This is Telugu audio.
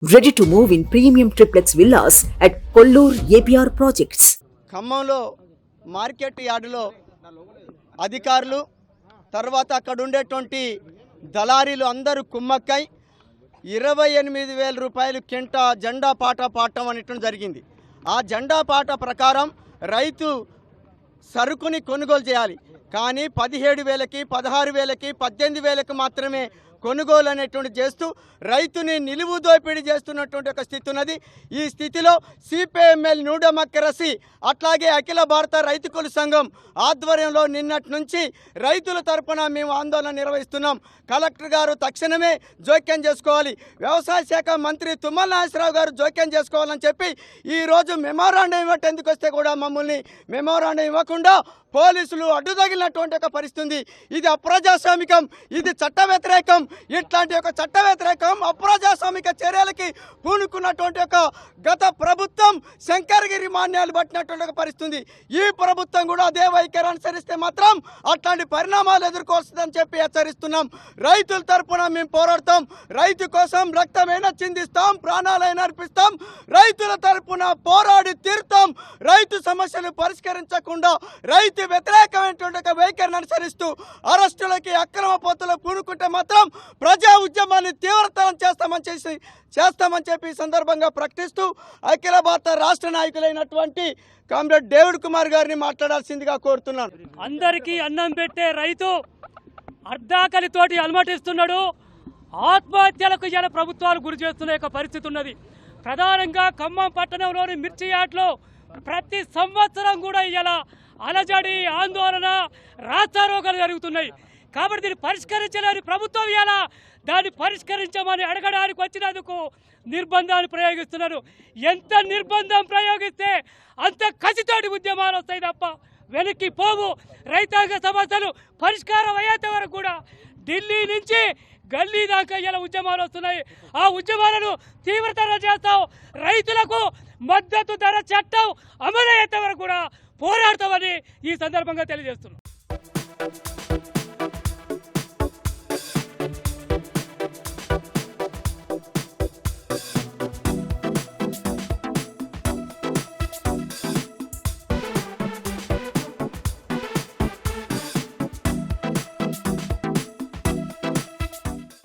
Ready to move in premium triplex villas at Kollur APR Projects. ఖమ్మంలో మార్కెట్ యార్డులో అధికారులు తర్వాత అక్కడ ఉండేటువంటి దళారీలు అందరూ కుమ్మక్కై 28,000 రూపాయలు కింటా జెండా పాట పాడటం అనేటువంటి జరిగింది. ఆ జెండా పాట ప్రకారం రైతు సరుకుని కొనుగోలు చేయాలి, కానీ 17,000కి 16,000కి 18,000కి మాత్రమే కొనుగోలు అనేటువంటి చేస్తూ రైతుని నిలువు దోపిడీ చేస్తున్నటువంటి ఒక స్థితి ఉన్నది. ఈ స్థితిలో సిపిఎంఎల్ న్యూ డెమోక్రసీ అట్లాగే అఖిల భారత రైతుకుల సంఘం ఆధ్వర్యంలో నిన్నటి నుంచి రైతుల తరపున మేము ఆందోళన నిర్వహిస్తున్నాం. కలెక్టర్ గారు తక్షణమే జోక్యం చేసుకోవాలి, వ్యవసాయ శాఖ మంత్రి తుమ్మల నాగేశ్వరరావు గారు జోక్యం చేసుకోవాలని చెప్పి ఈరోజు మెమోరాండం ఇవ్వటేందుకు వస్తే కూడా మమ్మల్ని మెమోరాండం ఇవ్వకుండా పోలీసులు అడ్డుతగిలినటువంటి ఒక పరిస్థితి. ఇది అప్రజాస్వామికం, ఇది చట్ట వ్యతిరేకం. ఇట్లాంటి ఒక చట్ట వ్యతిరేకం అప్రజాస్వామిక చర్యలకి పూనుకున్నటువంటి ఒక గత ప్రభుత్వం శంకరగిరి మాన్యాలు పట్టినటువంటి ఒక పరిస్థితి. ఈ ప్రభుత్వం కూడా అదే వైఖరి అనుసరిస్తే మాత్రం అట్లాంటి పరిణామాలు ఎదుర్కోవాల్సిందని చెప్పి హెచ్చరిస్తున్నాం. రైతుల తరపున మేము పోరాడతాం, రైతు కోసం రక్తమైనా చిందిస్తాం, ప్రాణాలైనా అర్పిస్తాం, రైతుల తరపున పోరాడి తీరుతాం. రైతు సమస్యలు పరిష్కరించకుండా రైతు వ్యతిరేకమైనటువంటి ఒక వైఖరిని అనుసరిస్తూ అరెస్టులకి అక్రమ పొత్తులకు పూనుకుంటే మాత్రం ప్రజా ఉద్యమాన్ని తీవ్రతరం చేస్తామని చెప్పి సందర్భంగా ప్రకటిస్తూ అఖిల భారత రాష్ట్ర నాయకులైనటువంటి కామ్రేడ్ డేవిడ్ కుమార్ గారిని మాట్లాడాల్సిందిగా కోరుతున్నాను. అందరికీ అన్నం పెట్టే రైతు అర్ధాకలితోటి అలమటిస్తున్నాడు. ఆత్మహత్యలకు ఇలా ప్రభుత్వాలు గురి చేస్తున్న ఒక పరిస్థితి ఉన్నది. ప్రధానంగా ఖమ్మం పట్టణంలోని మిర్చి యార్డ్లో ప్రతి సంవత్సరం కూడా ఇలా అలజడి, ఆందోళన, రాస్తారోకలు జరుగుతున్నాయి. కాబట్టి దీన్ని పరిష్కరించలేని ప్రభుత్వం ఇలా దాన్ని పరిష్కరించమని అడగడానికి వచ్చినందుకు నిర్బంధాన్ని ప్రయోగిస్తున్నారు. ఎంత నిర్బంధం ప్రయోగిస్తే అంత కసితోటి ఉద్యమాలు వస్తాయి తప్ప వెనక్కి పోవు. రైతాంగ సమస్యలు పరిష్కారం అయ్యేంత వరకు కూడా ఢిల్లీ నుంచి గల్లీ దాకా ఇలా ఉద్యమాలు వస్తున్నాయి. ఆ ఉద్యమాలను తీవ్రతరం చేస్తాం. రైతులకు మద్దతు ధర చట్టం అమలయ్యేంత వరకు కూడా పోరాడతామని ఈ సందర్భంగా తెలియజేస్తున్నాం.